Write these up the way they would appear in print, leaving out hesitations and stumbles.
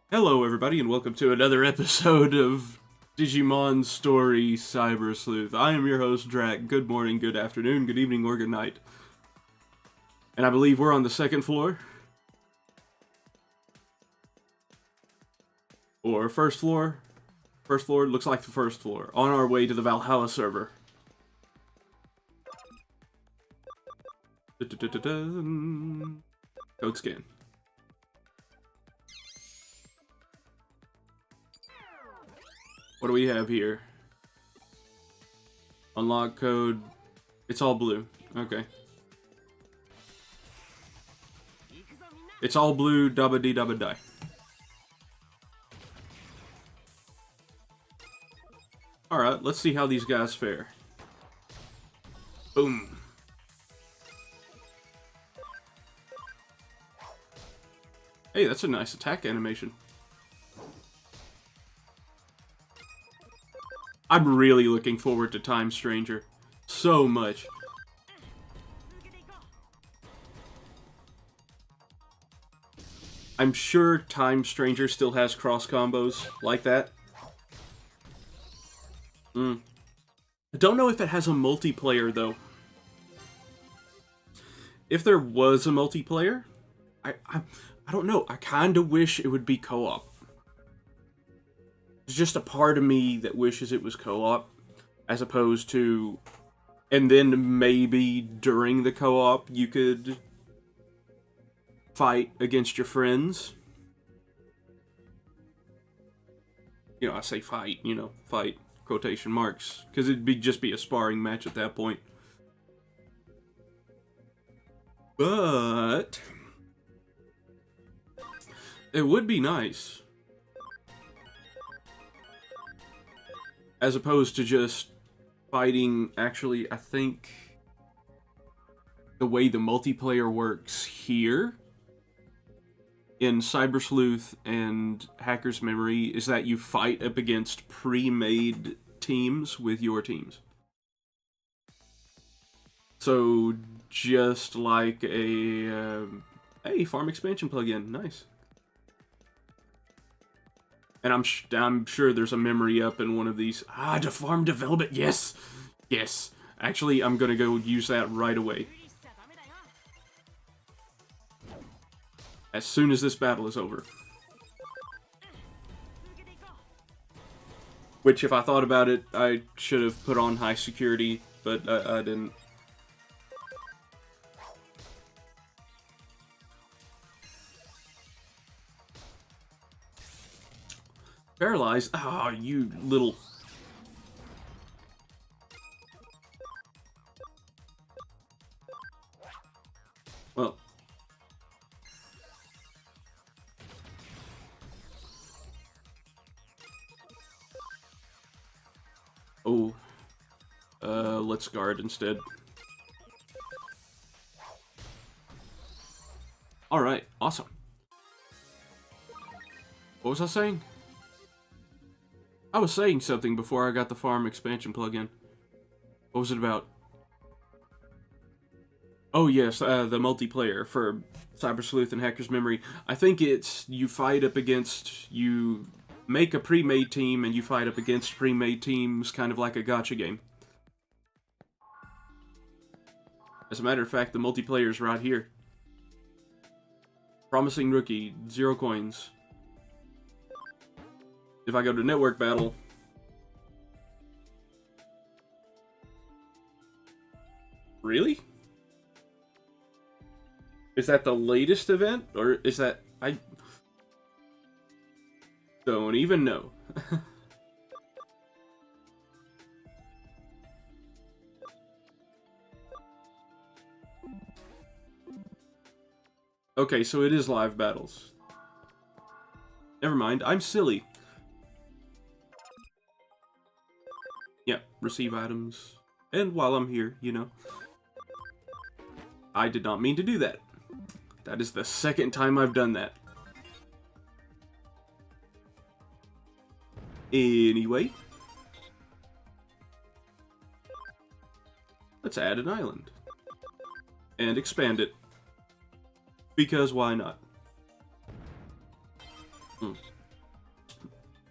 Hello everybody and welcome to another episode of Digimon Story Cyber Sleuth. I am your host Drac. Good morning, good afternoon, good evening, or good night. And I believe we're on the second floor. Or first floor. First floor, looks like the first floor. On our way to the Valhalla server. Code scan. What do we have here? Unlock code. It's all blue. Okay. It's all blue, dabba dee dabba die. Alright, let's see how these guys fare. Boom. Hey, that's a nice attack animation. I'm really looking forward to Time Stranger. So much. I'm sure Time Stranger still has cross combos like that. I don't know if it has a multiplayer, though. If there was a multiplayer, I don't know. I kind of wish it would be co-op. There's just a part of me that wishes it was co-op, as opposed to... And then maybe during the co-op, you could fight against your friends. You know, I say fight, fight, quotation marks, because it'd just be a sparring match at that point. But... it would be nice. As opposed to just fighting, actually, I think the way the multiplayer works here in Cyber Sleuth and Hacker's Memory is that you fight up against pre-made teams with your teams. So, just like a farm expansion plugin. Nice. And I'm sure there's a memory up in one of these. To farm development. Yes. Yes. Actually, I'm going to go use that right away. As soon as this battle is over. Which, if I thought about it, I should have put on high security, but I didn't. Paralyzed? Oh, you little... Well. Oh. Let's guard instead. Alright, awesome. What was I saying? I was saying something before I got the farm expansion plugin. What was it about? Oh yes, the multiplayer for Cyber Sleuth and Hacker's Memory. I think it's you fight up against, you make a pre-made team and you fight up against pre-made teams, kind of like a gacha game. As a matter of fact, the multiplayer's right here. Promising rookie, 0 coins. If I go to network battle... Really? Is that the latest event? Or is that... I don't even know. Okay, so it is live battles. Never mind, I'm silly. Yeah, receive items. And while I'm here, I did not mean to do that. That is the second time I've done that. Anyway. Let's add an island. And expand it. Because why not?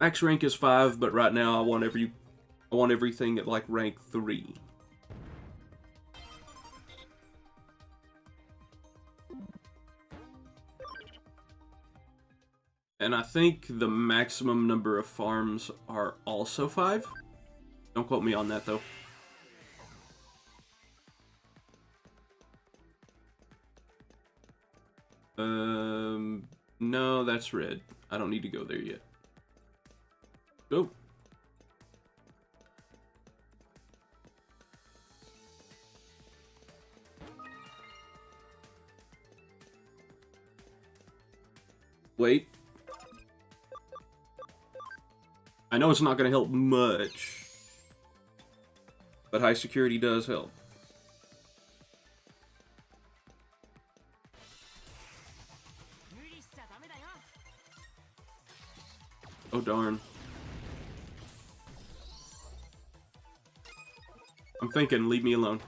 Max rank is 5, but right now I want everything at like rank 3. And I think the maximum number of farms are also 5. Don't quote me on that, though. No, that's red. I don't need to go there yet. Go. Wait. I know it's not going to help much, but high security does help. Oh, darn. I'm thinking, leave me alone.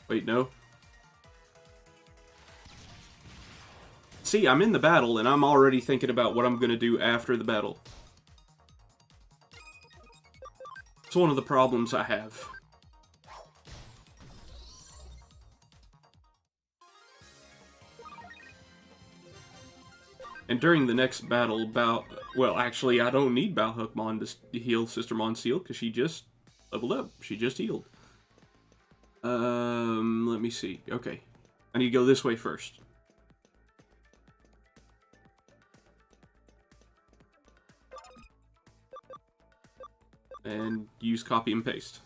Wait, no. See, I'm in the battle, and I'm already thinking about what I'm going to do after the battle. It's one of the problems I have. And during the next battle, well, actually, I don't need Balhookmon to heal Sister Monsieur, because she just leveled up. She just healed. Let me see. Okay. I need to go this way first. And use copy and paste.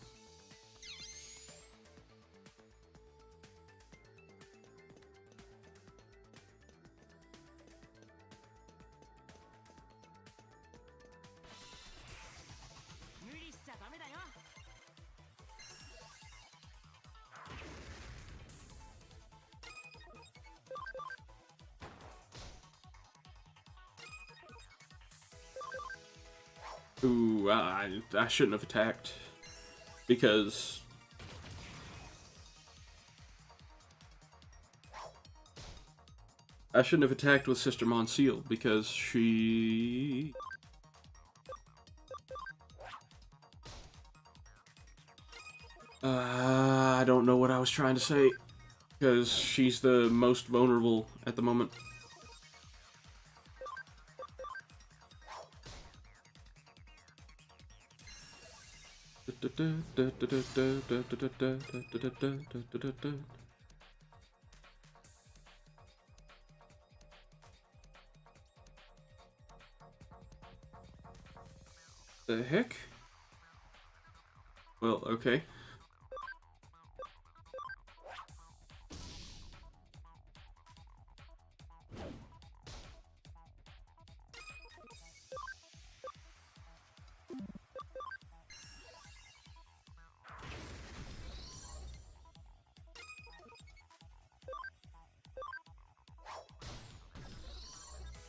Ooh, I shouldn't have attacked. Because... I shouldn't have attacked with Sister Monsieur, because she... I don't know what I was trying to say. Because she's the most vulnerable at the moment. The heck? Well, okay.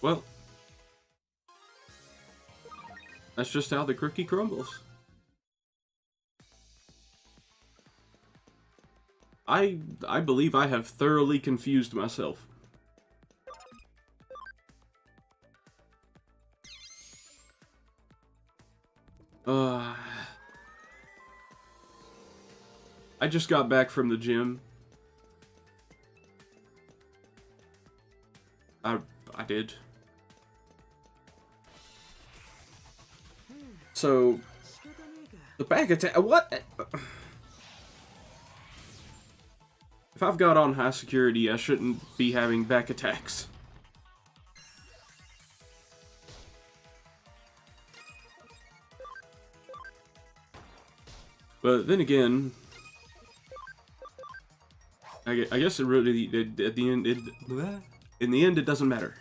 Well, that's just how the cookie crumbles. I believe I have thoroughly confused myself. I just got back from the gym. I did. So, the back attack. What? If I've got on high security, I shouldn't be having back attacks. But then again, I guess it really, at the end, in the end, it doesn't matter.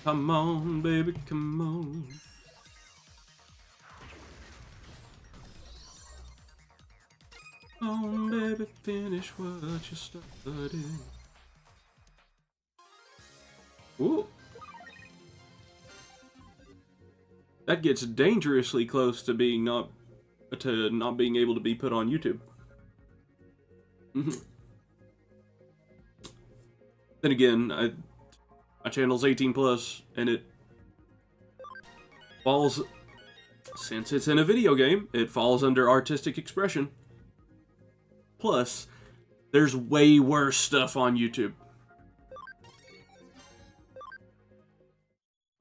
Come on, baby, come on. Come on, baby, finish what you started. Ooh. That gets dangerously close to being not to not being able to be put on YouTube. Then again, my channel's 18 plus, and it falls, since it's in a video game, it falls under artistic expression. Plus, there's way worse stuff on YouTube.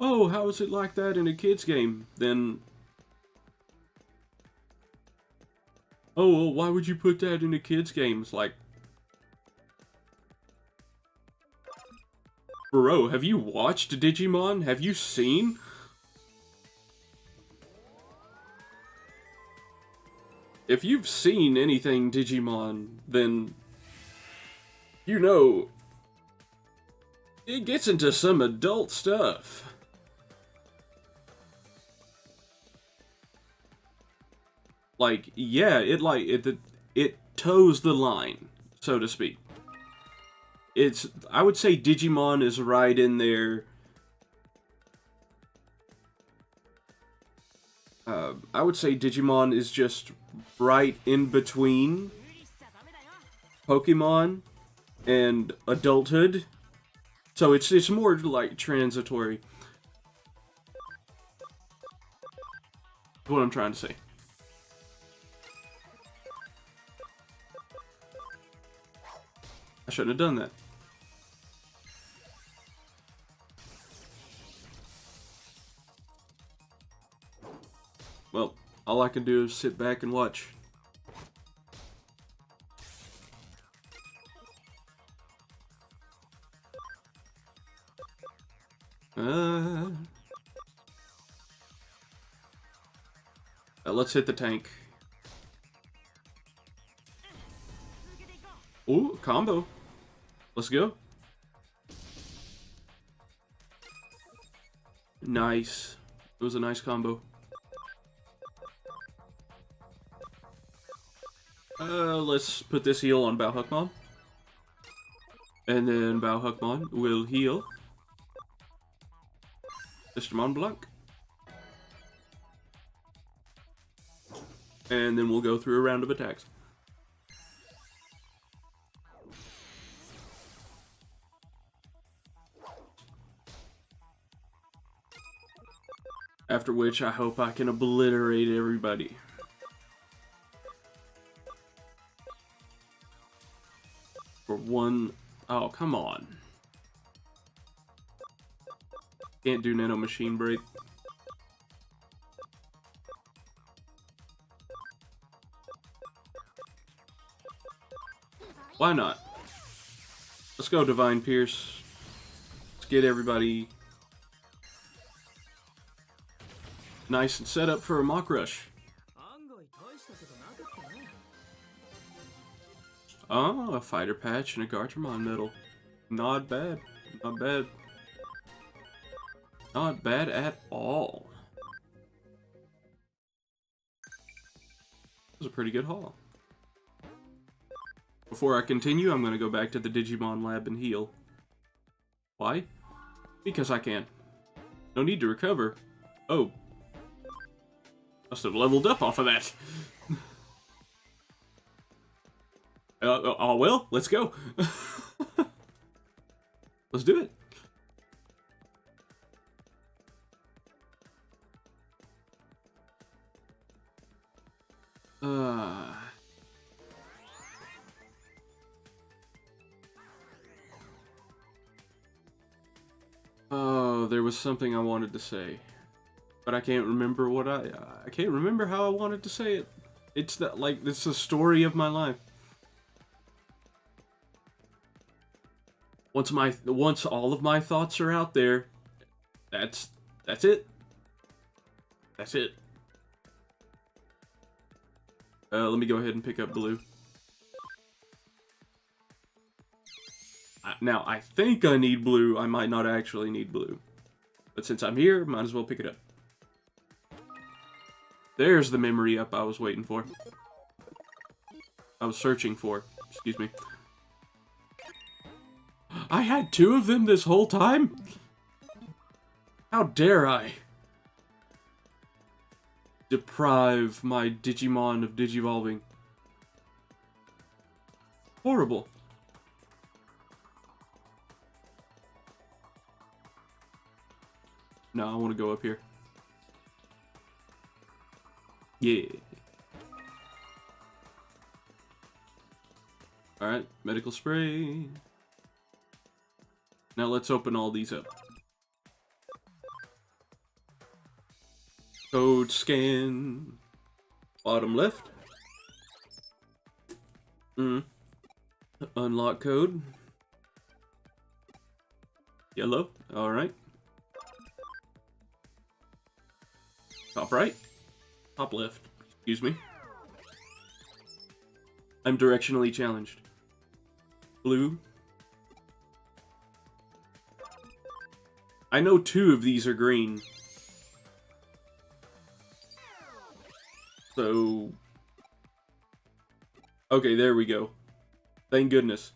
Oh, how is it like that in a kid's game? Then, oh, well, why would you put that in a kid's game? It's like, bro, have you watched Digimon? Have you seen? If you've seen anything Digimon, then you know it gets into some adult stuff. Like, yeah, it toes the line, so to speak. I would say Digimon is right in there. I would say Digimon is just right in between Pokemon and adulthood. So it's more like transitory. That's what I'm trying to say. I shouldn't have done that. Well, all I can do is sit back and watch. Let's hit the tank. Ooh, combo. Let's go. Nice. It was a nice combo. Let's put this heal on Balhukmon. And then Balhukmon will heal Mr. Mont Blanc. And then we'll go through a round of attacks. After which, I hope I can obliterate everybody. For one... Oh, come on. Can't do Nano Machine Break. Why not? Let's go, Divine Pierce. Let's get everybody nice and set up for a Mach Rush. Oh, a Fighter Patch and a Garchomon Medal. Not bad. Not bad. Not bad at all. That was a pretty good haul. Before I continue, I'm going to go back to the Digimon lab and heal. Why? Because I can. No need to recover. Oh. Must have leveled up off of that. Oh well, let's go. Let's do it. Oh, there was something I wanted to say, but I can't remember what I can't remember how I wanted to say it. It's that, like, it's the story of my life. Once all of my thoughts are out there, that's it. That's it. Let me go ahead and pick up blue. Now, I think I need blue. I might not actually need blue. But since I'm here, might as well pick it up. There's the memory up I was waiting for. I was searching for. Excuse me. I had two of them this whole time? How dare I? deprive my Digimon of digivolving. Horrible. No, I want to go up here. Yeah. Alright, medical spray. Now let's open all these up. Code scan. Bottom left. Unlock code. Yellow. Alright. Top right. Top left. Excuse me. I'm directionally challenged. Blue. I know 2 of these are green. So... Okay, there we go. Thank goodness.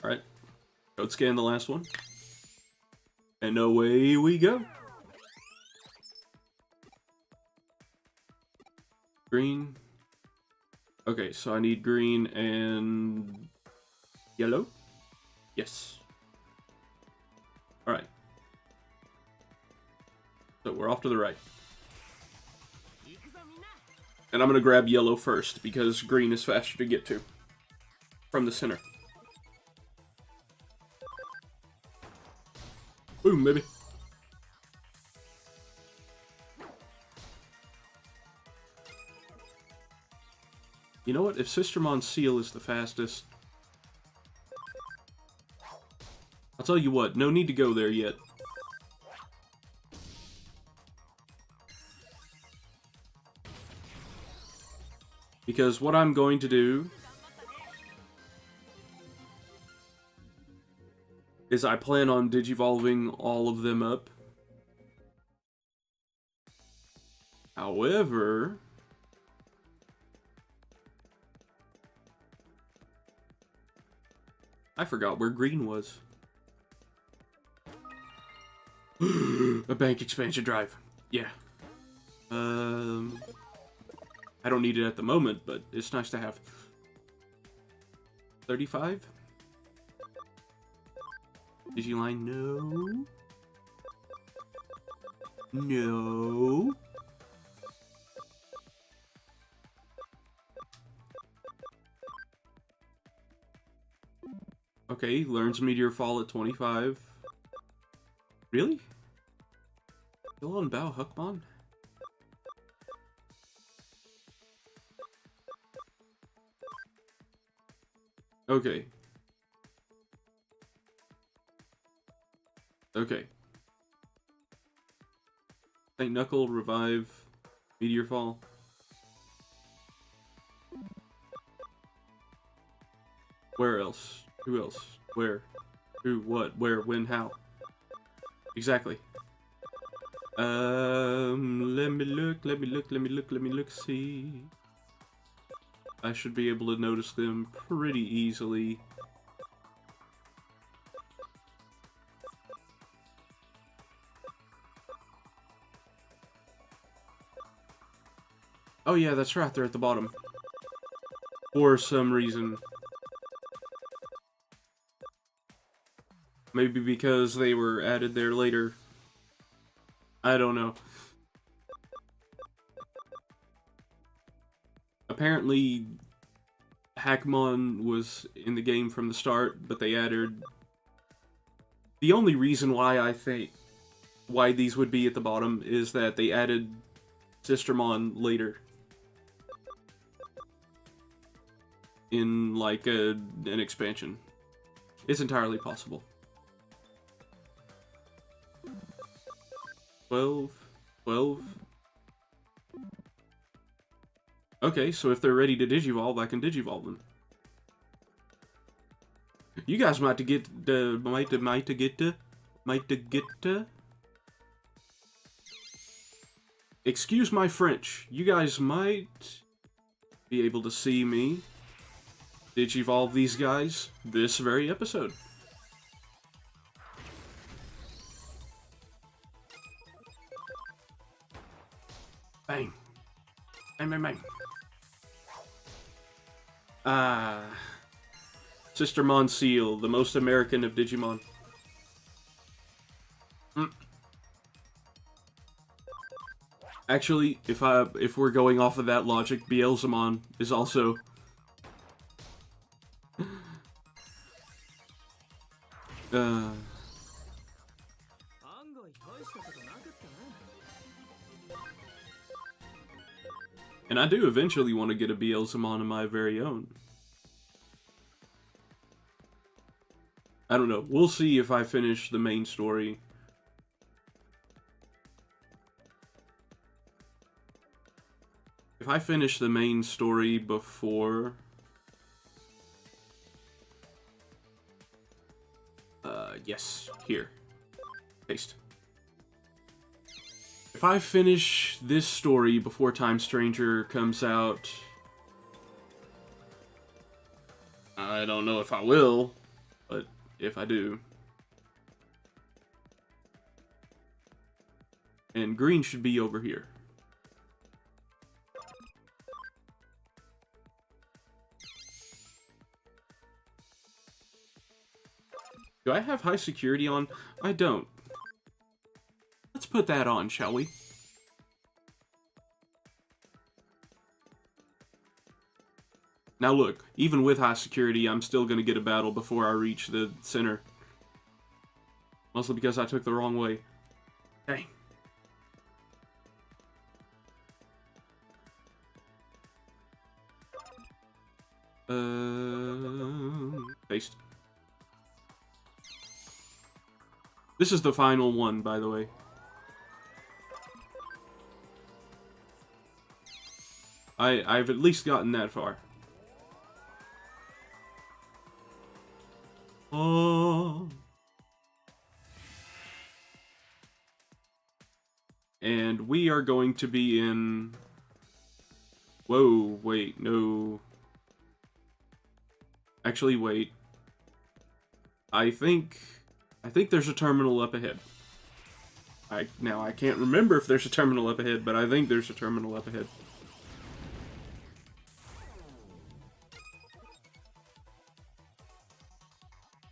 Alright. Code scan the last one. And away we go. Green. Okay, so I need green and yellow? Yes. Alright. So we're off to the right. And I'm gonna grab yellow first, because green is faster to get to. From the center. Boom, baby. You know what? If Sistermon's Seal is the fastest... I'll tell you what, no need to go there yet. Because what I'm going to do... is I plan on digivolving all of them up. However... I forgot where green was. A bank expansion drive. Yeah. I don't need it at the moment, but it's nice to have. 35? Digiline, no. No. Okay, learns Meteor Fall at 25. Really? Still on Bao Huckmon? Okay. Okay. St. Knuckle, Revive, Meteor Fall. Where else? Who else? Where? Who? What? Where? When? How? Exactly. Let me look, see. I should be able to notice them pretty easily. Oh yeah, that's right, they're at the bottom. For some reason. Maybe because they were added there later. I don't know. Apparently, Hackmon was in the game from the start, but they added... The only reason why I think why these would be at the bottom is that they added Sistermon later. In, like, an expansion. It's entirely possible. 12. 12. Okay, so if they're ready to digivolve, I can digivolve them. You guys might get to excuse my French. You guys might be able to see me Digivolve these guys this very episode. Bang. Bang, bang, bang. Ah. Sister Monseal, the most American of Digimon. Actually, if we're going off of that logic, Beelzemon is also... And I do eventually want to get a Beelzemon of my very own. I don't know. We'll see if I finish the main story. If I finish the main story before... yes. Here. Paste. If I finish this story before Time Stranger comes out... I don't know if I will, but if I do... And green should be over here. Do I have high security on? I don't. Let's put that on, shall we? Now look, even with high security, I'm still gonna get a battle before I reach the center. Mostly because I took the wrong way. Dang. Paste. This is the final one, by the way. I've at least gotten that far. Oh. And we are going to be in... Whoa, wait, no. Actually, wait. I think there's a terminal up ahead. Now, I can't remember if there's a terminal up ahead, but I think there's a terminal up ahead.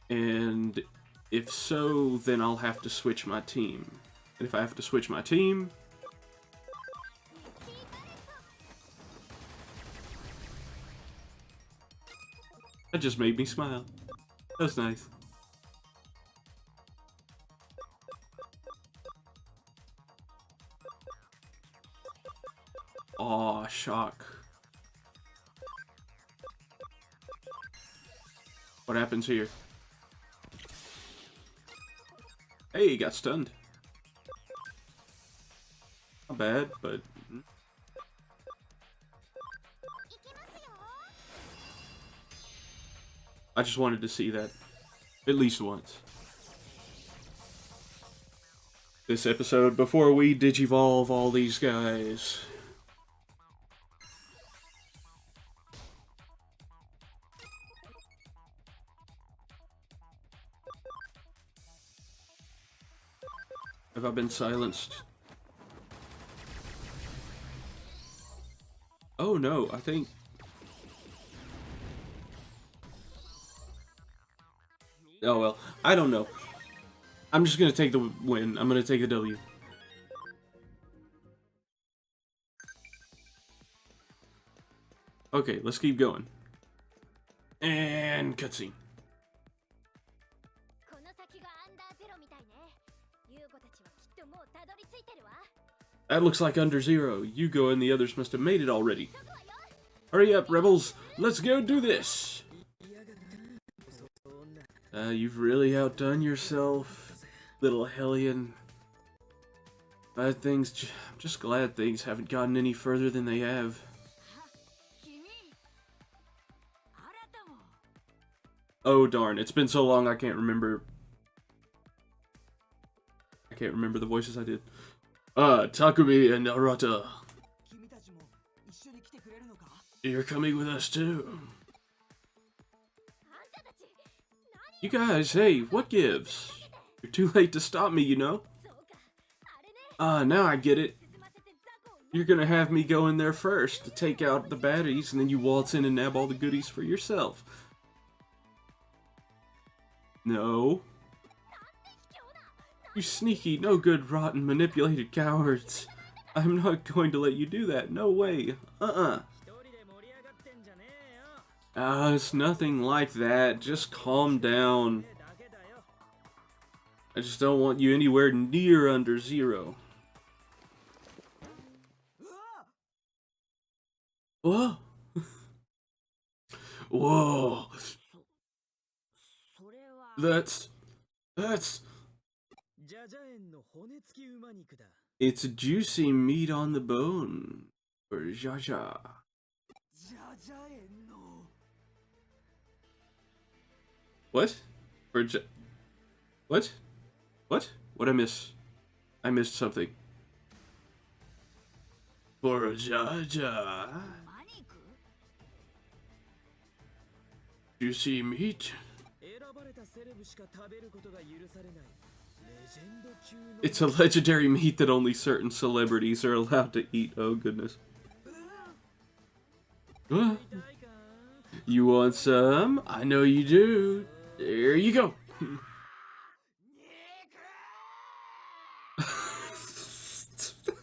And if so, then I'll have to switch my team. And if I have to switch my team... That just made me smile. That's nice. Aw, shock. What happens here? Hey, he got stunned. Not bad, but... I just wanted to see that. At least once. This episode, before we digivolve all these guys. Have I been silenced? Oh no, I think... Oh well, I don't know. I'm just gonna take the win. I'm gonna take the W. Okay, let's keep going. And cutscene. That looks like Under Zero. Yugo and the others must have made it already. Hurry up, rebels! Let's go do this! You've really outdone yourself, little hellion. I'm just glad things haven't gotten any further than they have. Oh darn, it's been so long I can't remember. I can't remember the voices I did. Takumi and Narata. You're coming with us too. You guys, hey, what gives? You're too late to stop me, you know? Ah, now I get it. You're gonna have me go in there first to take out the baddies, and then you waltz in and nab all the goodies for yourself. No. You sneaky, no good, rotten, manipulated cowards. I'm not going to let you do that. No way. It's nothing like that. Just calm down. I just don't want you anywhere near under zero. Whoa. Whoa. That's... It's juicy meat on the bone. For Jaja. What? For What? What? What'd I miss? I missed something. For Jaja. Juicy meat? It's a legendary meat that only certain celebrities are allowed to eat. Oh, goodness. You want some? I know you do. There you go.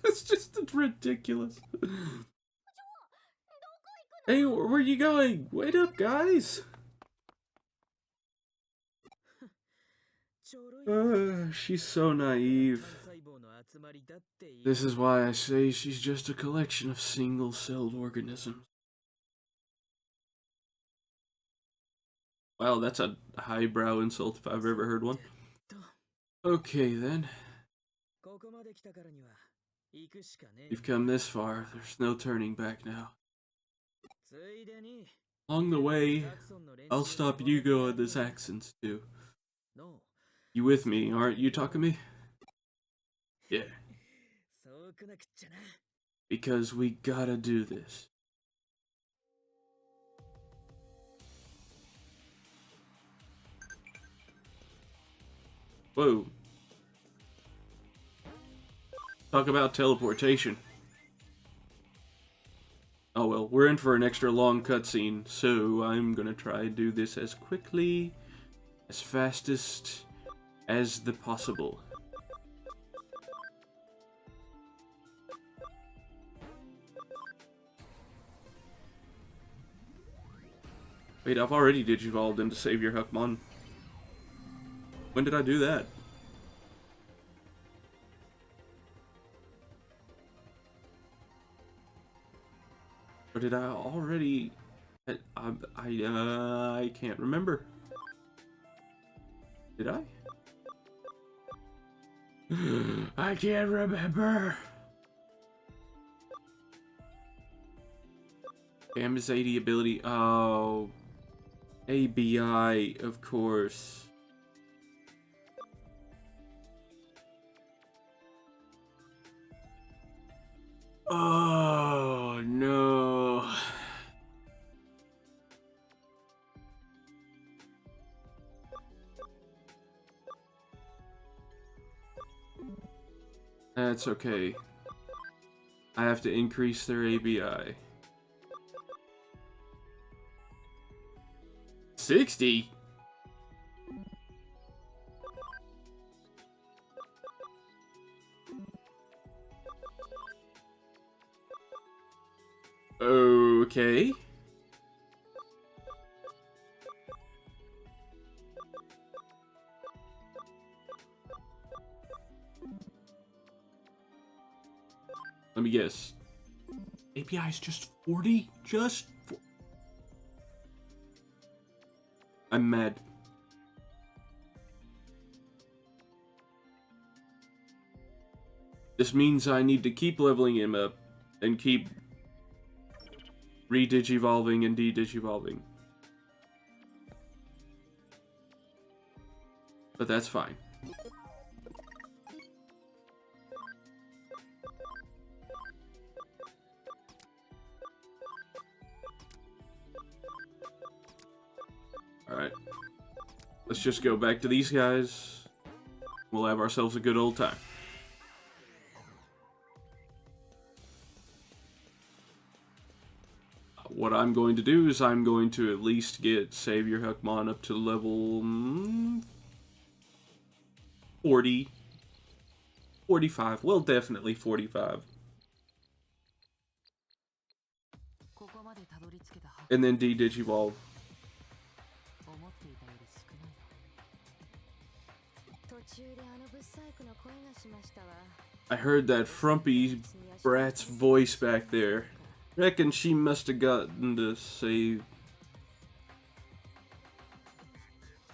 That's just ridiculous. Hey, where are you going? Wait up, guys. She's so naive. This is why I say she's just a collection of single-celled organisms. Wow, that's a highbrow insult if I've ever heard one. Okay, then. You've come this far. There's no turning back now. Along the way, I'll stop you going this accents too. You with me, aren't you, Takumi? Yeah. Because we gotta do this. Whoa. Talk about teleportation. Oh well, we're in for an extra long cutscene, so I'm gonna try to do this as quickly, as fastest as the possible. Wait, I've already digivolved into Savior Huckmon. When did I do that? Or did I already... I can't remember. Did I? I can't remember. Damage 80 ability. Oh. ABI, of course. Oh, no. That's okay. I have to increase their ABI. 60? Okay. Let me guess. API is just 40? Just 40? I'm mad. This means I need to keep leveling him up and keep re-digivolving and de-digivolving. But that's fine. Alright. Let's just go back to these guys. We'll have ourselves a good old time. What I'm going to do is I'm going to at least get Savior Huckmon up to level 40. 45. Well, definitely 45. And then de-Digivolve. I heard that frumpy brat's voice back there. Reckon she must have gotten to save.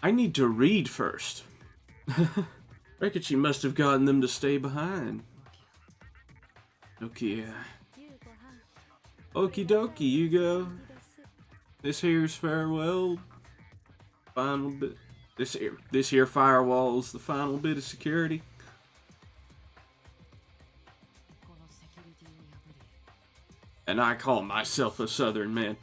I need to read first. Reckon she must have gotten them to stay behind. Okay. Okie dokie, you go. This here's farewell. Final bit. This here firewall's the final bit of security. And I call myself a Southern man.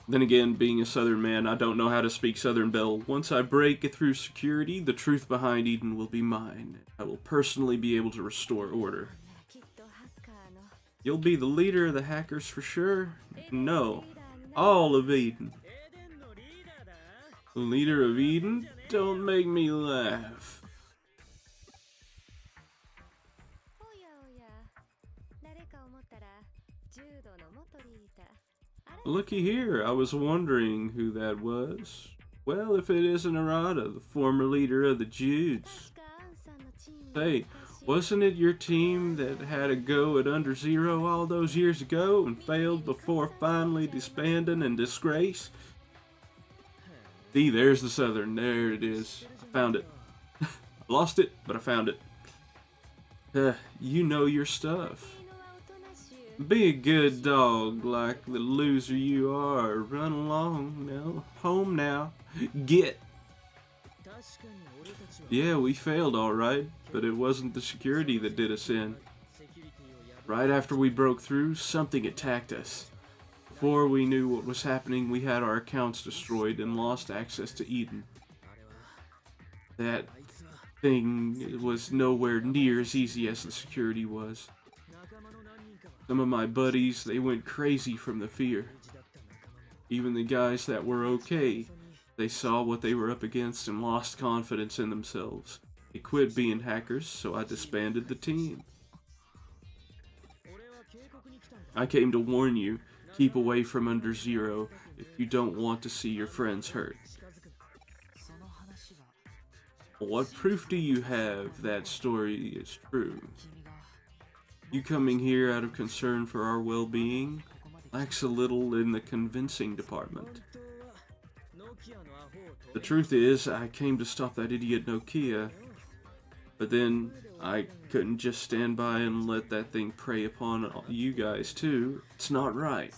Then again, being a Southern man, I don't know how to speak Southern Belle. Once I break through security, the truth behind Eden will be mine. I will personally be able to restore order. You'll be the leader of the hackers for sure? No. All of Eden. The leader of Eden? Don't make me laugh. Looky here, I was wondering who that was. Well, if it isn't Arata, the former leader of the Judes. Say, wasn't it your team that had a go at Under Zero all those years ago and failed before finally disbanding in disgrace? See, there's the Southern. There it is. I found it. I lost it, but I found it. You know your stuff. Be a good dog like the loser you are. Run along now. Home now. Get. Yeah, we failed alright, but it wasn't the security that did us in. Right after we broke through, something attacked us. Before we knew what was happening, we had our accounts destroyed and lost access to Eden. That thing was nowhere near as easy as the security was. Some of my buddies, they went crazy from the fear. Even the guys that were okay, they saw what they were up against and lost confidence in themselves. They quit being hackers, so I disbanded the team. I came to warn you, keep away from Under Zero if you don't want to see your friends hurt. What proof do you have that story is true? You coming here out of concern for our well-being lacks a little in the convincing department. The truth is, I came to stop that idiot Nokia, but then I couldn't just stand by and let that thing prey upon you guys too. It's not right.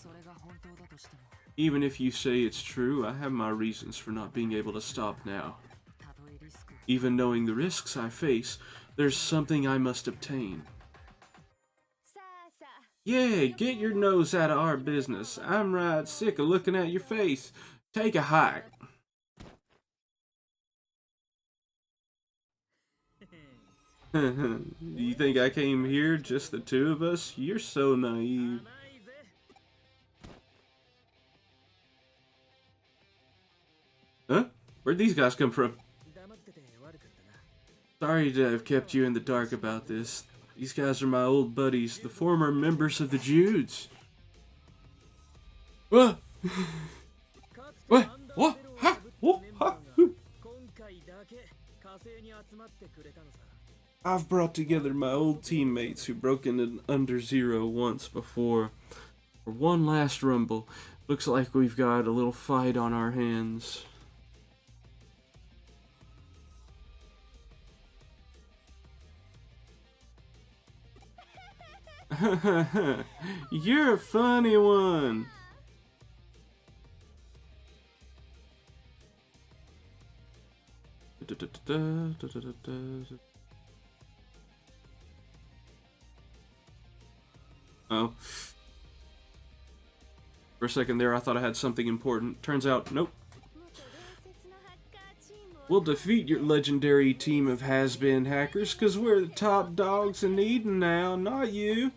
Even if you say it's true, I have my reasons for not being able to stop now. Even knowing the risks I face, there's something I must obtain. Yeah, get your nose out of our business. I'm right sick of looking at your face. Take a hike. You think I came here, just the two of us? You're so naive. Huh? Where'd these guys come from? Sorry to have kept you in the dark about this. These guys are my old buddies, the former members of the Judes. What? What? What? Ha? What? Ha? I've brought together my old teammates who broke into Under Zero once before. For one last rumble. Looks like we've got a little fight on our hands. You're a funny one. Oh. For a second there, I thought I had something important. Turns out, nope. We'll defeat your legendary team of has-been hackers, because we're the top dogs in Eden now, not you.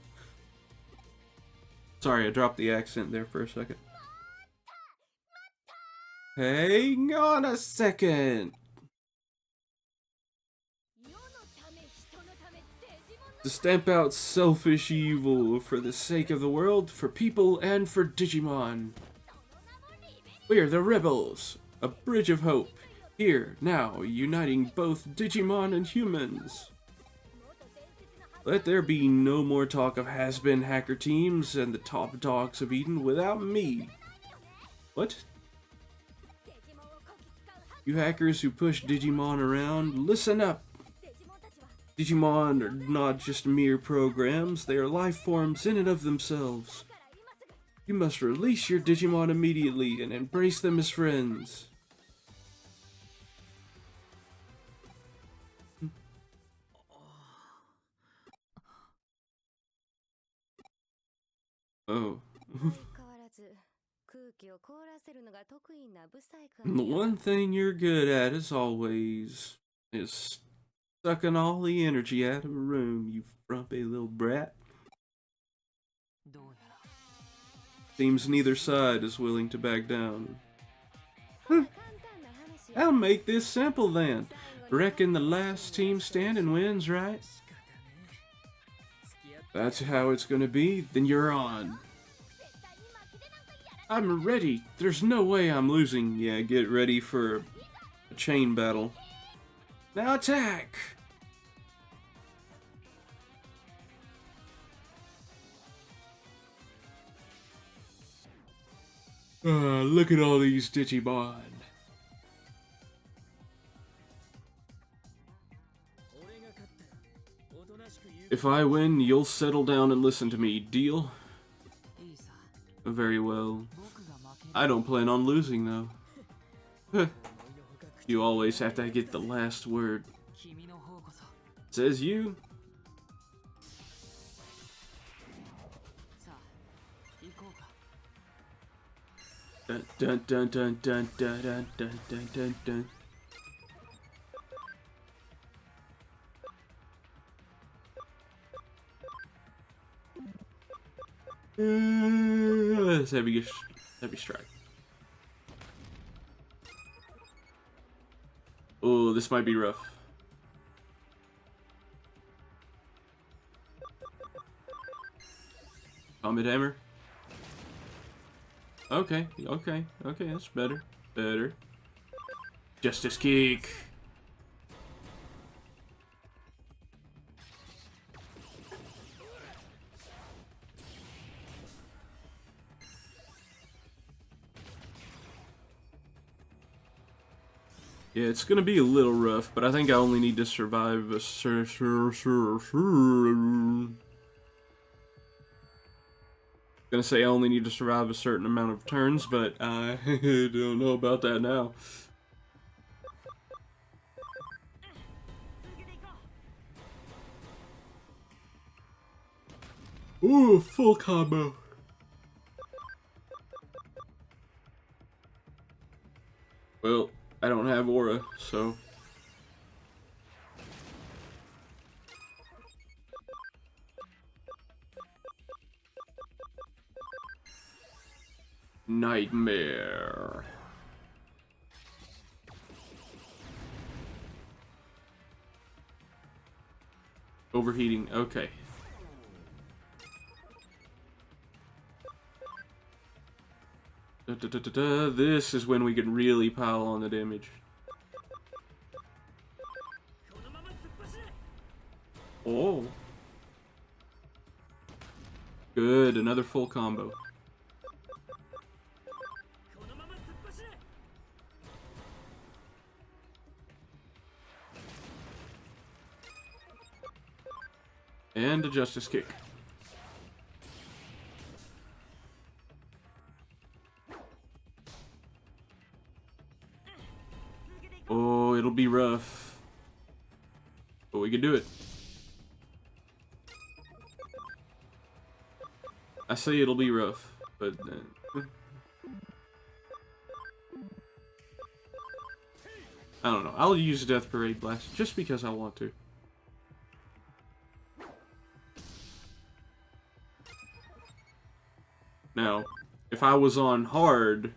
Sorry, I dropped the accent there for a second. Hang on a second. To stamp out selfish evil for the sake of the world, for people, and for Digimon. We are the Rebels, a bridge of hope. Here, now, uniting both Digimon and humans. Let there be no more talk of has-been hacker teams and the top dogs of Eden without me. What? You hackers who push Digimon around, listen up! Digimon are not just mere programs, they are life forms in and of themselves. You must release your Digimon immediately and embrace them as friends. Oh. The one thing you're good at, as always, is sucking all the energy out of a room, you frumpy little brat. Seems neither side is willing to back down. I'll make this simple then. Reckon the last team standing wins, right? That's how it's gonna be, then you're on. I'm ready. There's no way I'm losing. Yeah, get ready for a chain battle. Now attack! Look at all these Digimon. If I win, you'll settle down and listen to me, deal? Very well. I don't plan on losing, though. You always have to get the last word. Says you. Dun dun dun dun dun dun dun dun dun dun dun. It's heavy strike. Oh, this might be rough. Combat hammer. Okay, that's better. Justice kick. Yeah, it's gonna be a little rough, but I think I only need to survive a gonna say I only need to survive a certain amount of turns, but I don't know about that now. Ooh, full combo. Well, I don't have aura, so... Nightmare. Overheating, okay. This is when we can really pile on the damage. Oh. Good, another full combo. And a justice kick. Oh, it'll be rough. But we can do it. I say it'll be rough, but I don't know. I'll use Death Parade Blast just because I want to. Now, if I was on hard,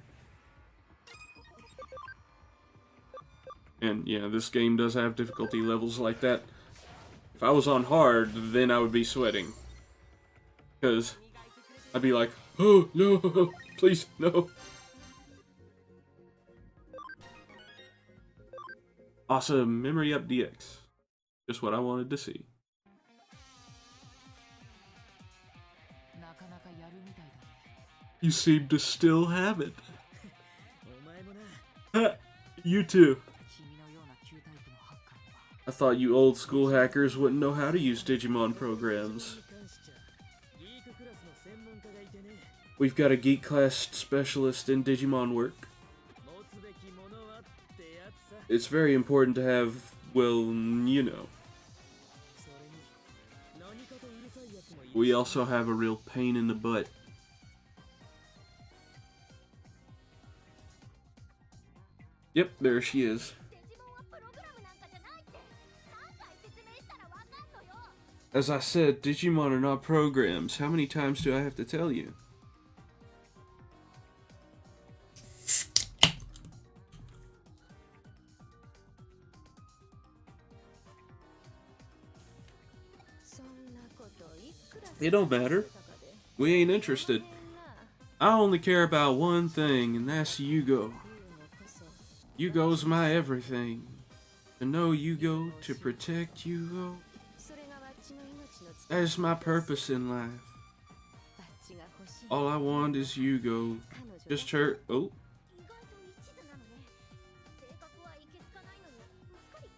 and yeah, this game does have difficulty levels like that. If I was on hard, then I would be sweating. Because I'd be like, oh, no, please, no. Awesome, Memory Up DX. Just what I wanted to see. You seem to still have it. You too. I thought you old school hackers wouldn't know how to use Digimon programs. We've got a geek class specialist in Digimon work. It's very important to have, well, you know. We also have a real pain in the butt. Yep, there she is. As I said, Digimon are not programs. How many times do I have to tell you? It don't matter. We ain't interested. I only care about one thing, and that's Yugo. Yugo's my everything. To know Yugo, to protect Yugo. That is my purpose in life. All I want is Yugo. Just her. Oh.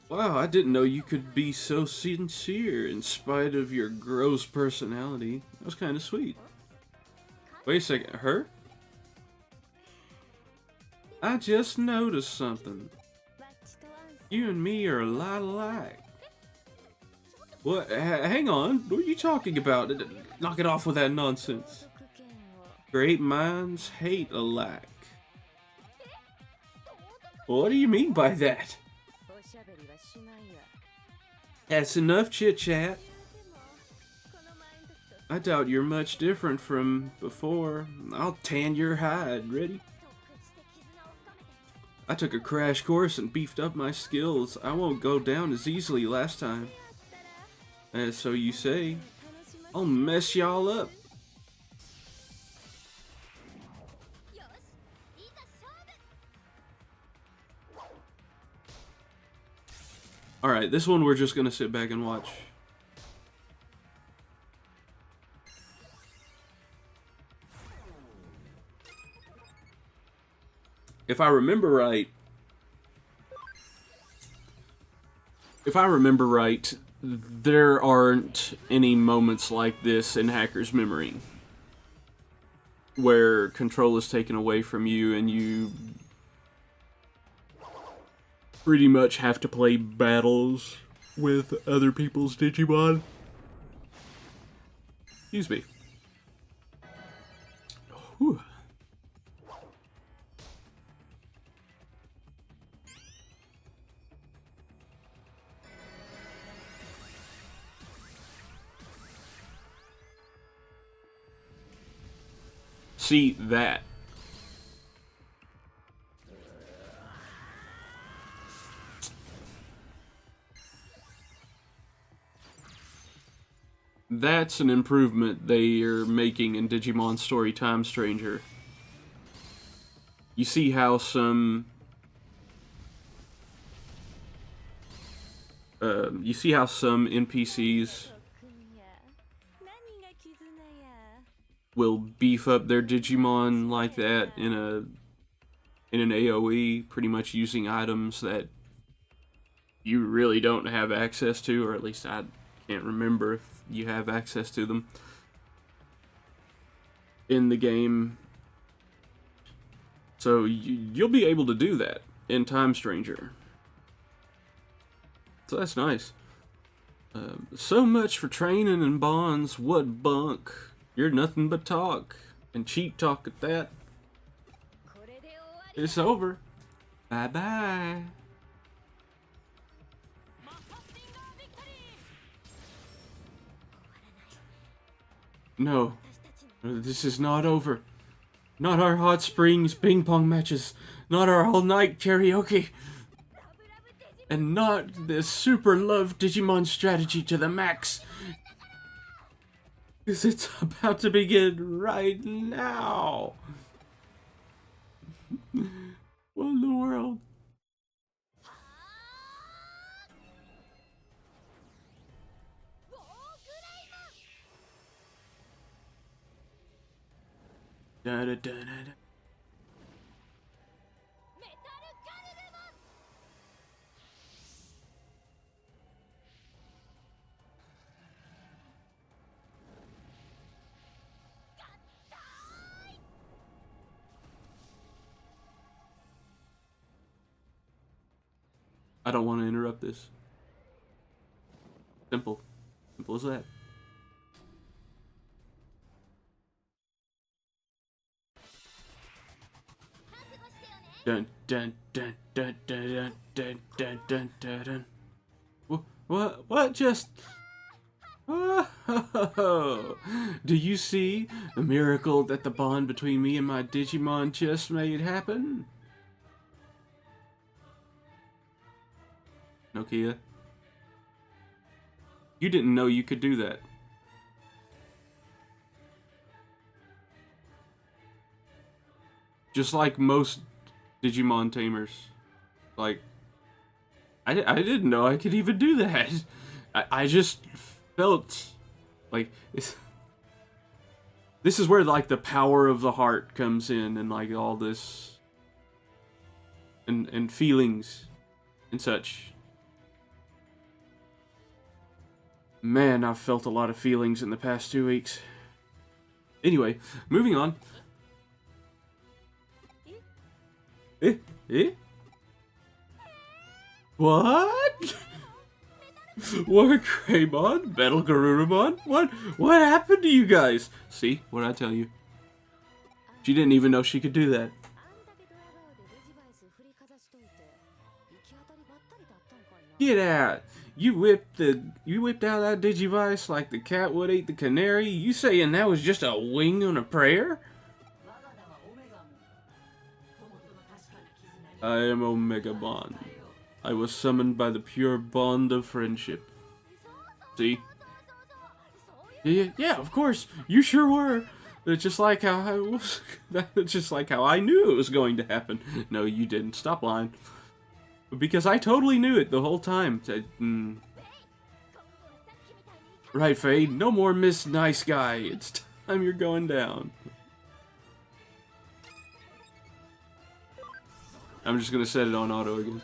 Wow, I didn't know you could be so sincere in spite of your gross personality. That was kind of sweet. Wait a second, her? I just noticed something. You and me are a lot alike. What? Hang on. What are you talking about? Knock it off with that nonsense. Great minds hate alike. What do you mean by that? That's enough chit-chat. I doubt you're much different from before. I'll tan your hide. Ready? I took a crash course and beefed up my skills. I won't go down as easily last time. As so you say. I'll mess y'all up. Alright, this one we're just gonna sit back and watch. If I remember right, there aren't any moments like this in Hacker's memory where control is taken away from you and you pretty much have to play battles with other people's Digimon. Excuse me. Whew. See that. That's an improvement they are making in Digimon Story Time Stranger. You see how some NPCs will beef up their Digimon like that in an AoE, pretty much using items that you really don't have access to, or at least I can't remember if you have access to them in the game. So you'll be able to do that in Time Stranger. So that's nice. So much for training and bonds. What bunk. You're nothing but talk. And cheap talk at that. It's over. Bye-bye. No. This is not over. Not our hot springs ping pong matches. Not our all-night karaoke. And not this super love Digimon strategy to the max. Because it's about to begin right now. What in the world? Da, da, da, da, da. I don't want to interrupt this. Simple. Simple as that. Dun dun dun dun dun dun dun dun dun dun. What just? Oh, do you see the miracle that the bond between me and my Digimon just made happen? Nokia, you didn't know you could do that. Just like most Digimon tamers. Like, I didn't know I could even do that. I just felt like this is where like the power of the heart comes in, and like all this and feelings and such. Man, I've felt a lot of feelings in the past 2 weeks. Anyway, moving on. What? What, Greymon? Metal Garurumon? What happened to you guys? See, what'd I tell you? She didn't even know she could do that. Get out! You whipped out that Digivice like the cat would eat the canary? You saying that was just a wing on a prayer? I am Omegabon. I was summoned by the pure bond of friendship. See? Yeah, of course. You sure were. It's just like how I was. That's just like how I knew it was going to happen. No, you didn't. Stop lying. Because I totally knew it the whole time. Right, Fade? No more Miss Nice Guy. It's time you're going down. I'm just gonna set it on auto again.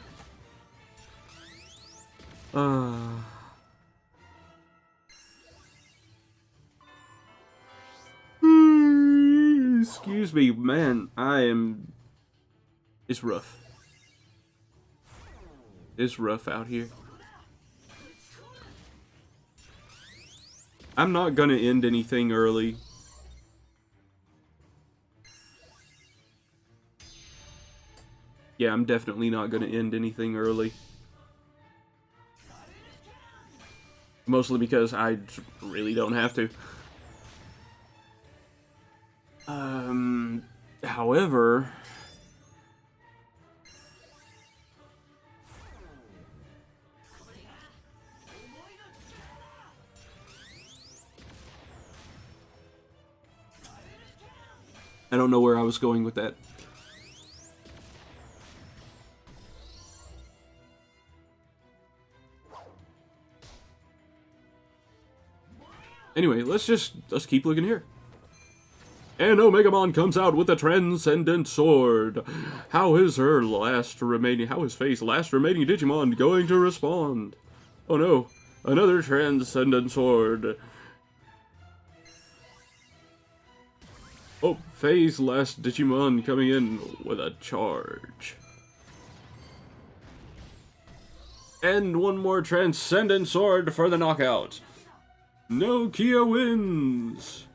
Excuse me, man. It's rough. It's rough out here. I'm not gonna end anything early. Yeah, I'm definitely not gonna end anything early. Mostly because I really don't have to. However... I don't know where I was going with that. Anyway, let's keep looking here. And Omegamon comes out with a transcendent sword. How is his last remaining Digimon going to respond? Oh no, another transcendent sword. Oh, Faye's last Digimon coming in with a charge. And one more transcendent sword for the knockout. Nokia wins!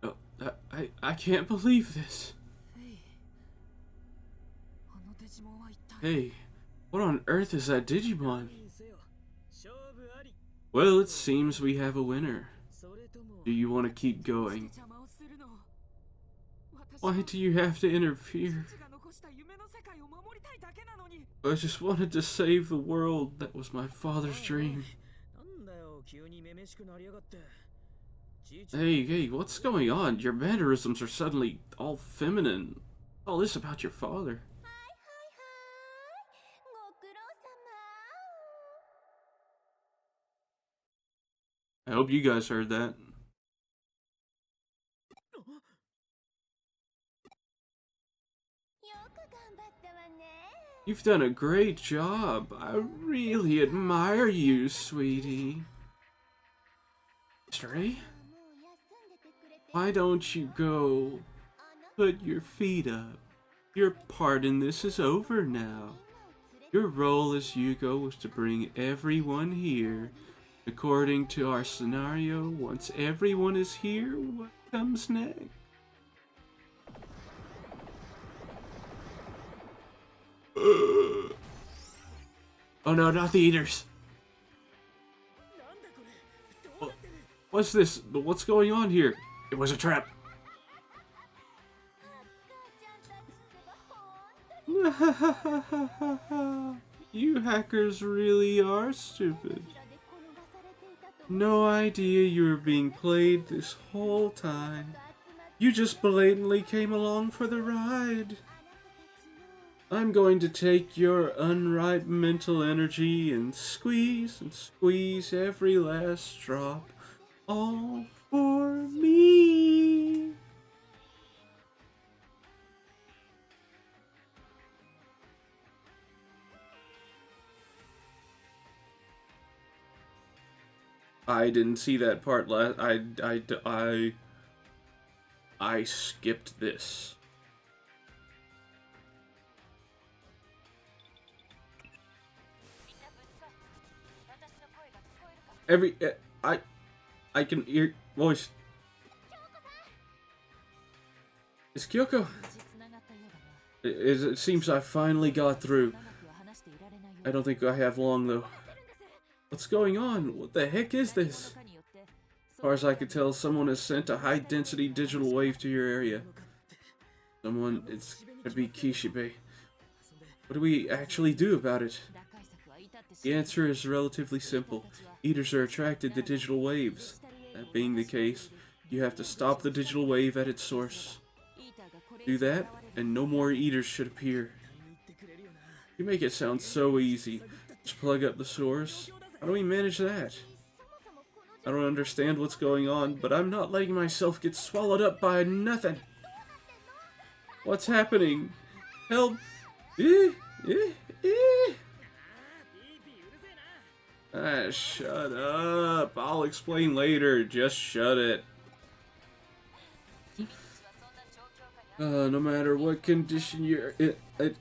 Oh, I can't believe this. Hey, what on earth is that Digimon? Well, it seems we have a winner. Do you want to keep going? Why do you have to interfere? I just wanted to save the world. That was my father's dream. Hey, what's going on? Your mannerisms are suddenly all feminine. All this about your father. I hope you guys heard that. You've done a great job. I really admire you, sweetie. Stray? Why don't you go put your feet up? Your part in this is over now. Your role as Yugo was to bring everyone here. According to our scenario, once everyone is here, what comes next? Oh no, not the eaters! What's this? What's going on here? It was a trap. You hackers really are stupid. No idea you were being played this whole time. You just blatantly came along for the ride. I'm going to take your unripe mental energy and squeeze every last drop. All for me. I didn't see that part last. I skipped this. I can hear voice. It's Kyoko. It seems I finally got through. I don't think I have long though. What's going on? What the heck is this? As far as I can tell, someone has sent a high-density digital wave to your area. It's gonna be Kishibe. What do we actually do about it? The answer is relatively simple. Eaters are attracted to digital waves. That being the case, you have to stop the digital wave at its source. Do that, and no more eaters should appear. You make it sound so easy. Just plug up the source. How do we manage that? I don't understand what's going on, but I'm not letting myself get swallowed up by nothing. What's happening? Help! Shut up. I'll explain later. Just shut it. No matter what condition you're in, hey,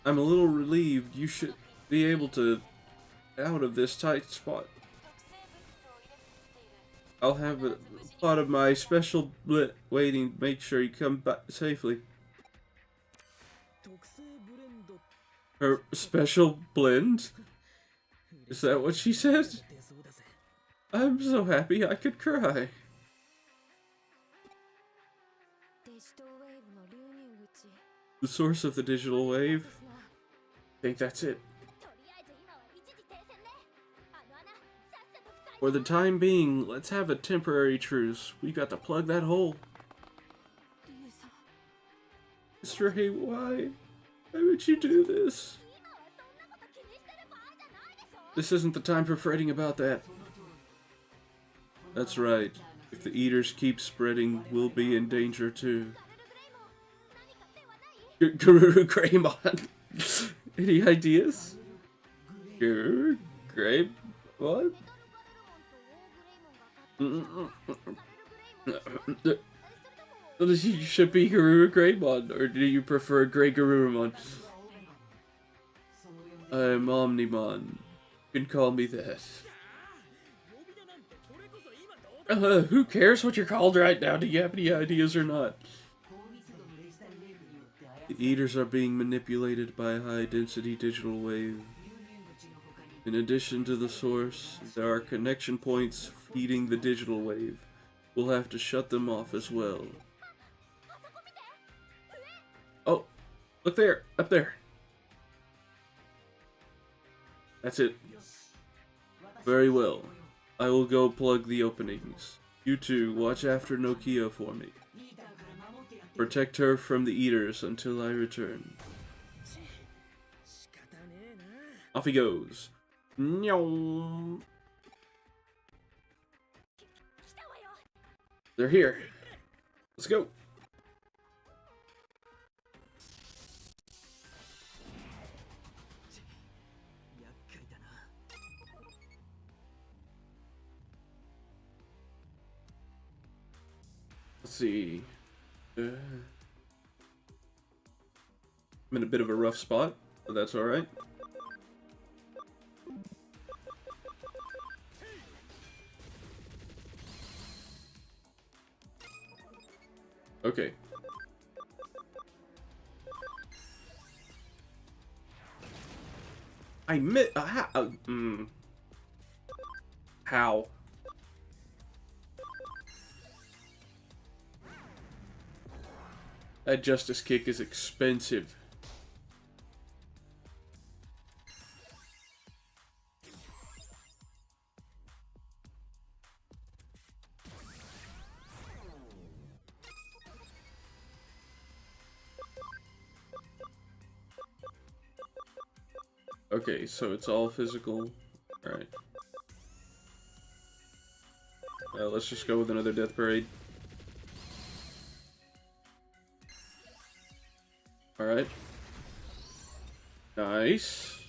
I'm a little relieved. You should be able to out of this tight spot. I'll have a pot of my special blend waiting. Make sure you come back safely. Her special blend? Is that what she said? I'm so happy I could cry. The source of the digital wave? I think that's it. For the time being, let's have a temporary truce. We've got to plug that hole. Stray, why? Why would you do this? This isn't the time for fretting about that. That's right. If the eaters keep spreading, we'll be in danger too. Garuru Greymon. Any ideas? Garuru Greymon? You should be Garuru Greymon, or do you prefer Grey Garurumon? I'm Omnimon. You can call me that. Who cares what you're called right now? Do you have any ideas or not? The eaters are being manipulated by a high-density digital wave. In addition to the source, there are connection points feeding the digital wave. We'll have to shut them off as well. Oh, look there, up there. That's it. Very well. I will go plug the openings. You two, watch after Nokia for me. Protect her from the eaters until I return. Off he goes. They're here. Let's go. Let's see. I'm in a bit of a rough spot, but that's alright. Okay. I admit, how? That justice kick is expensive. Okay, so it's all physical. Alright. Let's just go with another death parade. Alright. Nice.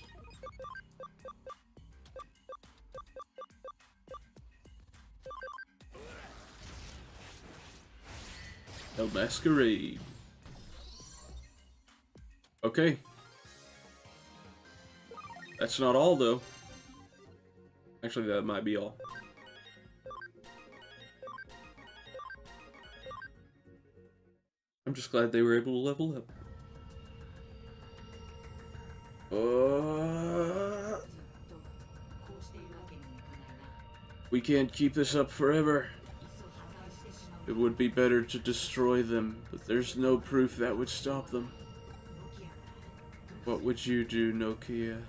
No masquerade. Okay. That's not all, though. Actually, that might be all. I'm just glad they were able to level up. We can't keep this up forever. It would be better to destroy them, but there's no proof that would stop them. What would you do, Nokia?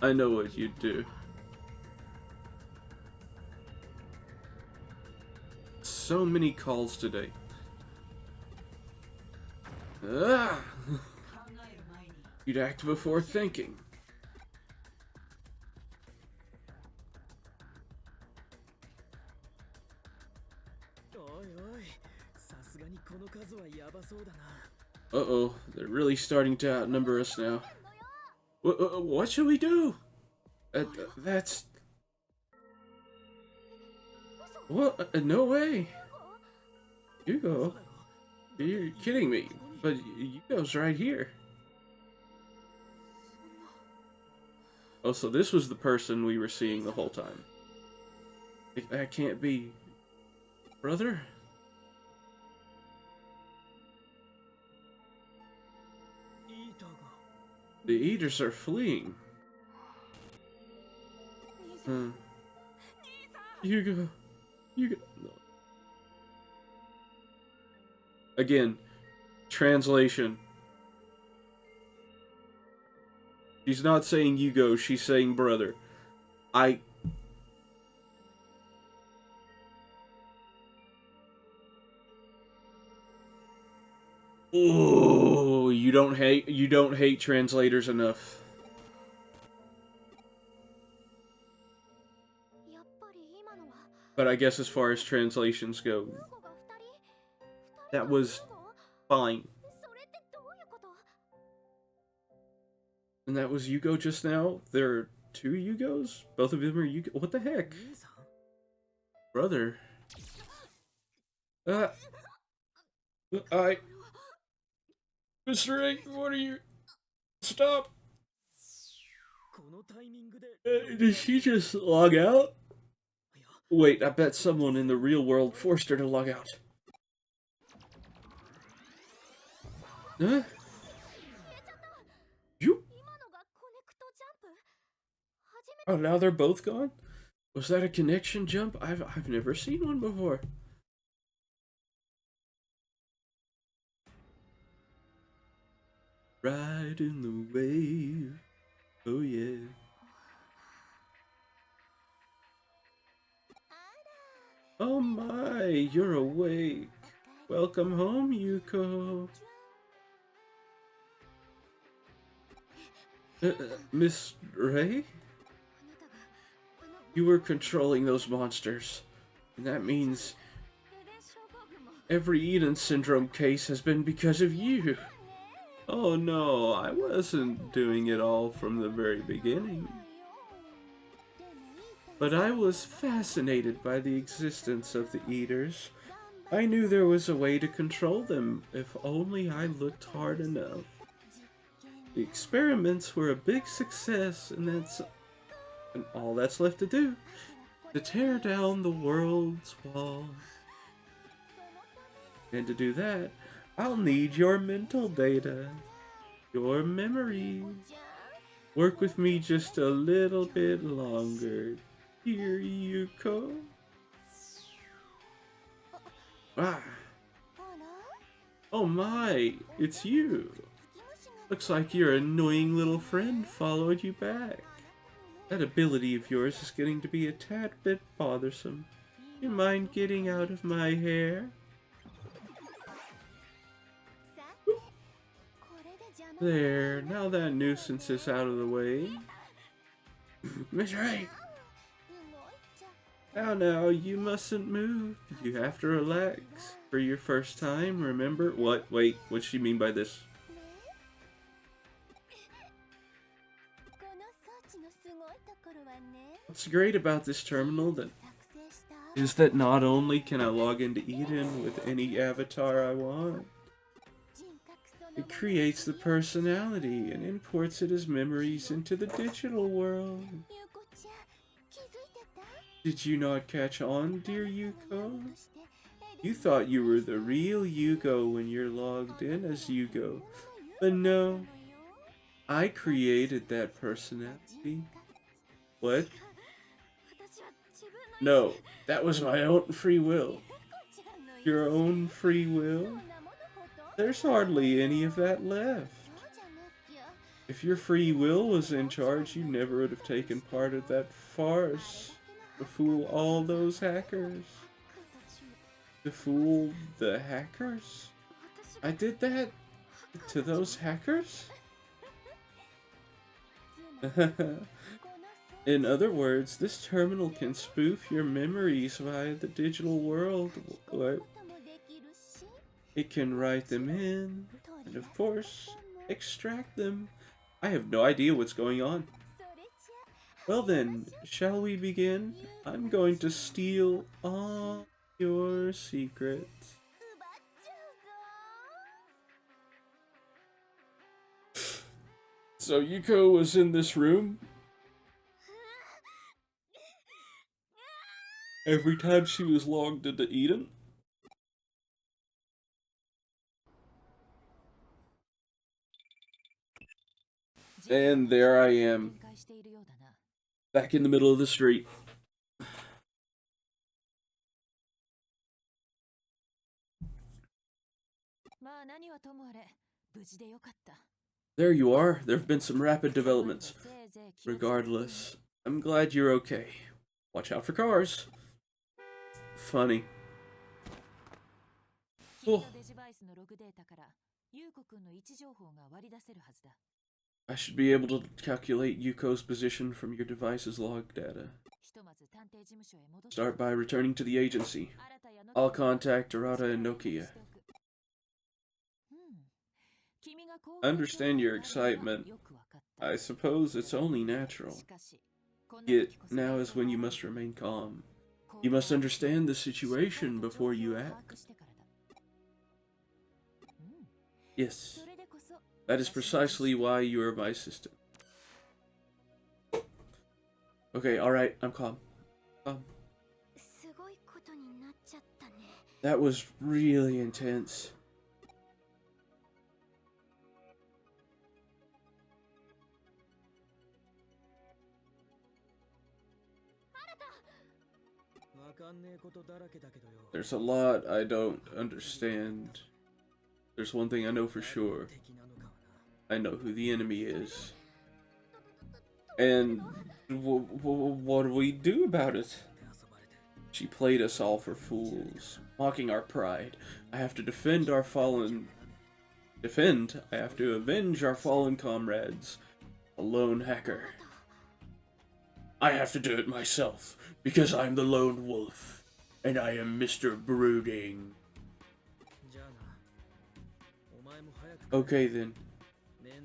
I know what you'd do. So many calls today. Ah! You'd act before thinking. Uh-oh, they're really starting to outnumber us now. What should we do? That's... What? No way! Hugo? You're kidding me, but Hugo's right here. Oh, so this was the person we were seeing the whole time. That can't be... Brother? The eaters are fleeing. Hugo. Hugo. No. Again, translation. She's not saying Hugo, she's saying brother. Oh, you don't hate translators enough. But I guess as far as translations go, that was fine. And that was Yugo just now? There are two Yugos? Both of them are Yugo? What the heck? Brother. Mr. 8, what are you... Stop! Did she just log out? Wait, I bet someone in the real world forced her to log out. Huh? You? Oh, now they're both gone? Was that a connection jump? I've never seen one before. Ride in the wave. Oh yeah. Oh my, you're awake. Welcome home, Yuko. Miss Ray? You were controlling those monsters. And that means every Eden Syndrome case has been because of you. Oh no, I wasn't doing it all from the very beginning. But I was fascinated by the existence of the Eaters. I knew there was a way to control them, if only I looked hard enough. The experiments were a big success, and all that's left to do. To tear down the world's wall. And to do that, I'll need your mental data. Your memories. Work with me just a little bit longer. Here you go. Ah. Oh my, it's you. Looks like your annoying little friend followed you back. That ability of yours is getting to be a tad bit bothersome. You mind getting out of my hair? There, now that nuisance is out of the way. Miss Ray! Now, you mustn't move. You have to relax. For your first time, remember? What? Wait, what's she mean by this? What's great about this terminal is that not only can I log into Eden with any avatar I want, it creates the personality and imports it as memories into the digital world. Did you not catch on, dear Yuko? You thought you were the real Yuko when you're logged in as Yuko, but no, I created that personality. What? No, that was my own free will. Your own free will? There's hardly any of that left. If your free will was in charge, you never would have taken part of that farce to fool all those hackers. To fool the hackers? I did that to those hackers? In other words, this terminal can spoof your memories via the digital world. What? It can write them in, and of course, extract them. I have no idea what's going on. Well then, shall we begin? I'm going to steal all your secrets. So Yuko was in this room? Every time she was logged into Eden? And there I am, back in the middle of the street. There you are. There have been some rapid developments. Regardless, I'm glad you're okay. Watch out for cars. Funny. Cool. I should be able to calculate Yuko's position from your device's log data. Start by returning to the agency. I'll contact Arata and Nokia. Understand your excitement. I suppose it's only natural. Yet, now is when you must remain calm. You must understand the situation before you act. Yes. That is precisely why you are my assistant. Okay, alright, I'm calm. That was really intense. There's a lot I don't understand. There's one thing I know for sure. I know who the enemy is. And what do we do about it? She played us all for fools, mocking our pride. I have to defend our fallen... I have to avenge our fallen comrades. A lone hacker. I have to do it myself, because I'm the lone wolf. And I am Mr. Brooding. Okay then.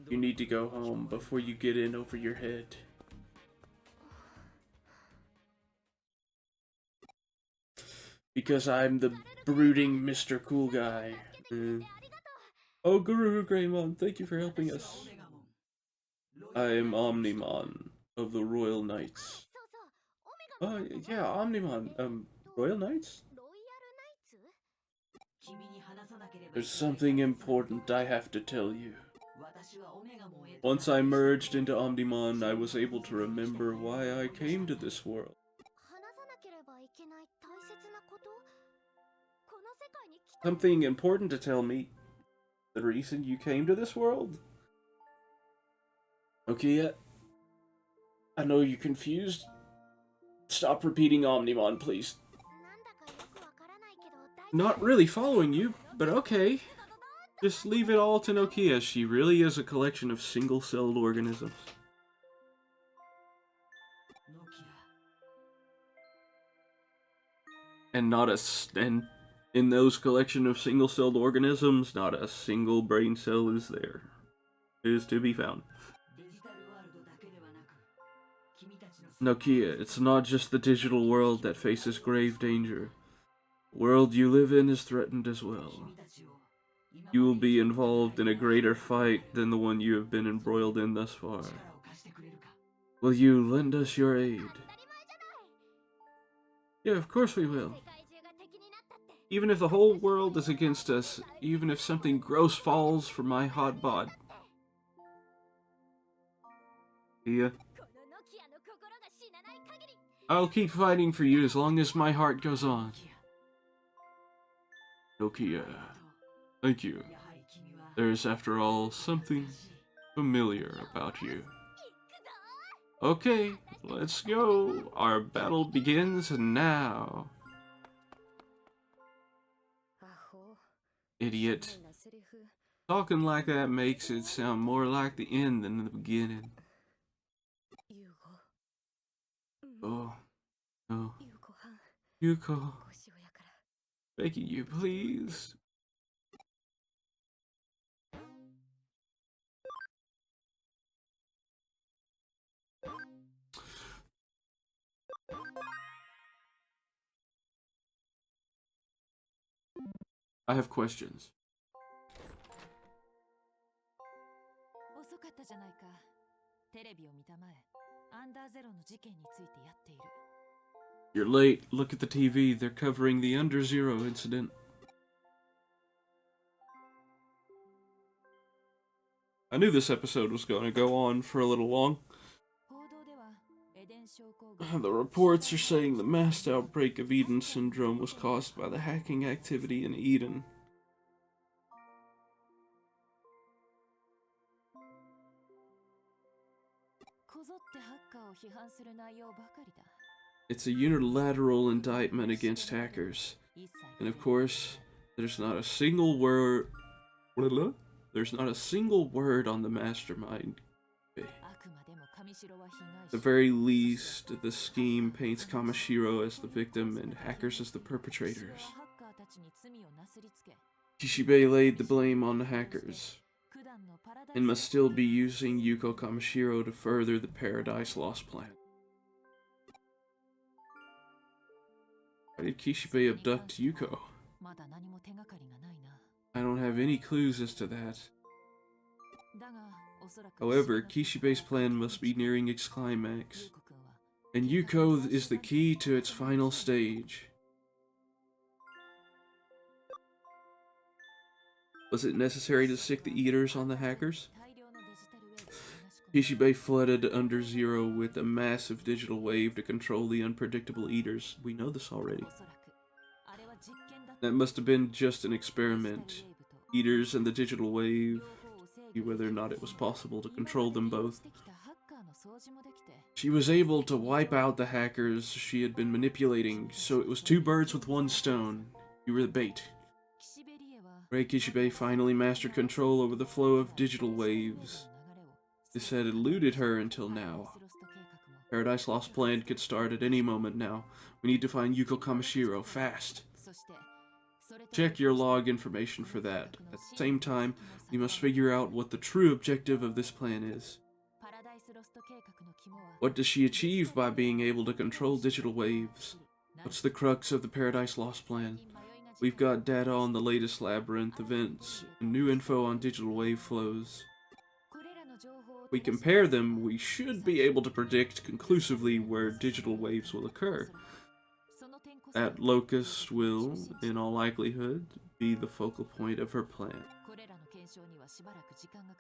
You need to go home before you get in over your head. Because I'm the brooding Mr. Cool Guy. Oh, Guru Greymon, thank you for helping us. I am Omnimon of the Royal Knights. Yeah, Omnimon. Royal Knights? There's something important I have to tell you. Once I merged into Omnimon, I was able to remember why I came to this world. Something important to tell me? The reason you came to this world? Okay, I know you're confused. Stop repeating Omnimon, please. Not really following you, but okay. Just leave it all to Nokia. She really is a collection of single-celled organisms. And in those collection of single-celled organisms, not a single brain cell is there. Is to be found. Nokia, it's not just the digital world that faces grave danger. The world you live in is threatened as well. You will be involved in a greater fight than the one you have been embroiled in thus far. Will you lend us your aid? Yeah, of course we will. Even if the whole world is against us, even if something gross falls from my hot bod. Yeah. I'll keep fighting for you as long as my heart goes on. Nokia. Thank you. There's, after all, something familiar about you. Okay, let's go. Our battle begins now. Idiot. Talking like that makes it sound more like the end than the beginning. Oh, no. Yuko. Begging you, please. I have questions. You're late. Look at the TV. They're covering the Under Zero incident. I knew this episode was going to go on for a little long. The reports are saying the mass outbreak of Eden syndrome was caused by the hacking activity in Eden. It's a unilateral indictment against hackers. And of course, there's not a single word... There's not a single word on the mastermind. At the very least, the scheme paints Kamashiro as the victim and hackers as the perpetrators. Kishibe laid the blame on the hackers, and must still be using Yuko Kamashiro to further the Paradise Lost plan. Why did Kishibe abduct Yuko? I don't have any clues as to that. However, Kishibe's plan must be nearing its climax. And Yuko is the key to its final stage. Was it necessary to stick the eaters on the hackers? Kishibe flooded Under Zero with a massive digital wave to control the unpredictable eaters. We know this already. That must have been just an experiment. Eaters and the digital wave, see whether or not it was possible to control them both. She was able to wipe out the hackers she had been manipulating, so it was 2 birds with 1 stone. You were the bait. Rei Kishibe finally mastered control over the flow of digital waves. This had eluded her until now. Paradise Lost plan could start at any moment now. We need to find Yuko Kamishiro, fast. Check your log information for that. At the same time, we must figure out what the true objective of this plan is. What does she achieve by being able to control digital waves? What's the crux of the Paradise Lost plan? We've got data on the latest labyrinth events, and new info on digital wave flows. If we compare them, we should be able to predict conclusively where digital waves will occur. That locust will, in all likelihood, be the focal point of her plan.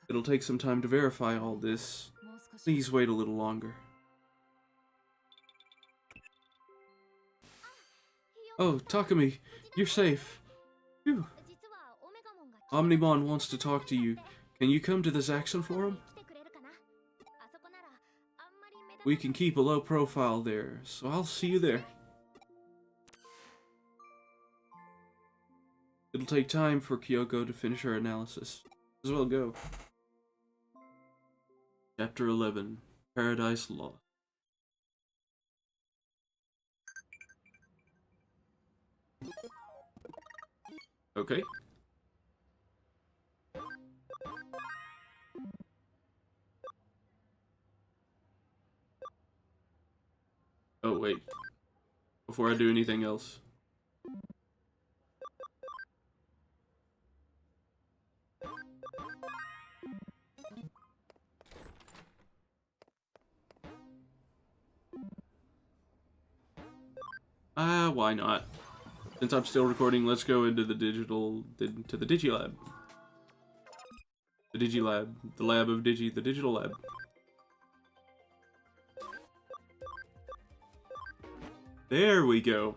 It'll take some time to verify all this. Please wait a little longer. Oh, Takumi, you're safe. Phew. Omnimon wants to talk to you. Can you come to the Zaxxon Forum? We can keep a low profile there, so I'll see you there. It'll take time for Kyoko to finish her analysis. As well go. Chapter 11, Paradise Lost. Okay. Oh, wait. Before I do anything else. Why not? Since I'm still recording, let's go into the to the Digilab. The Digilab. The lab of the digital lab. There we go.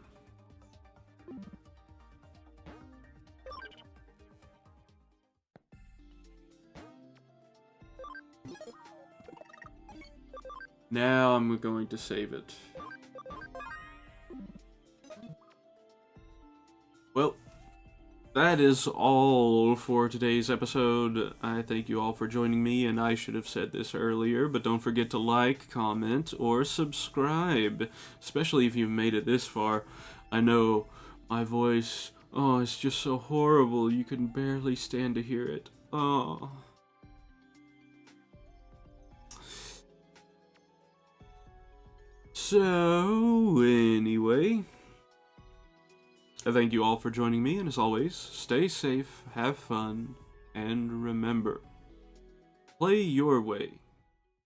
Now I'm going to save it. Well, that is all for today's episode. I thank you all for joining me, and I should have said this earlier, but don't forget to like, comment, or subscribe, especially if you've made it this far. I know my voice, oh, it's just so horrible, you can barely stand to hear it. Oh. So, anyway, I thank you all for joining me, and as always, stay safe, have fun, and remember, play your way.